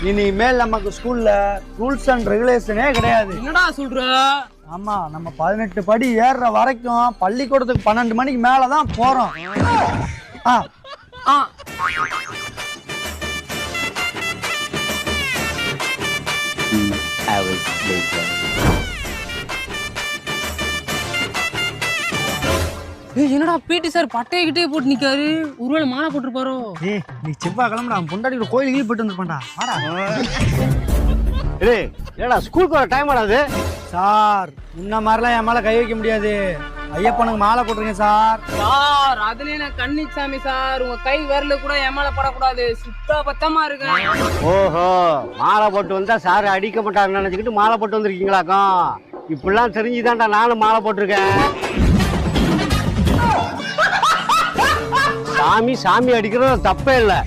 இனிமேல் நமக்கு ஸ்கூல்ல ரூல்ஸ் அண்ட் ரெகுலேஷனே கிடையாது. என்னடா சொல்ற? ஆமா, நம்ம 18 படி ஏறுற வரைக்கும் பள்ளிக்கூடத்துக்கு 12 மணிக்கு மேலதான் போறோம். ஆ ஆ என்னடா பிடி சார் பட்டைய கிட்டே போட்டு நிக்காரு? ஒருவேளை மாலை போட்டுருப்பாரோ? ஏய், நீ செவ்வா கிளம்புடா, அவன் பொண்டாட்டி கோயிலுக்கு போயிட்டு வந்துருப்பான்டா. வாடா. ஏய், ஏடா ஸ்கூலுக்கு வர டைம் ஆடாது? சார், முன்ன மாதிரிலாம் என் மேல கை வைக்க முடியாது. ஐயப்பனுக்கு மாலை போட்டுருங்க சார். சார், அதுல என்ன கன்னிச்சாமி சார், உங்க கை விரல கூட என் மேல படக்கூடாது. சுத்தா பத்தமா இருக்கேன். ஓஹோ, மாலை போட்டு வந்தா சார் அடிக்க மாட்டாருன்னு நினைச்சுக்கிட்டு மாலை போட்டு வந்திருக்கீங்களாக்கும். இப்படிலாம் தெரிஞ்சுதான்டா நானும் மாலை போட்டிருக்கேன். சாமி சாமி அடிக்கிறது தப்பே இல்லை.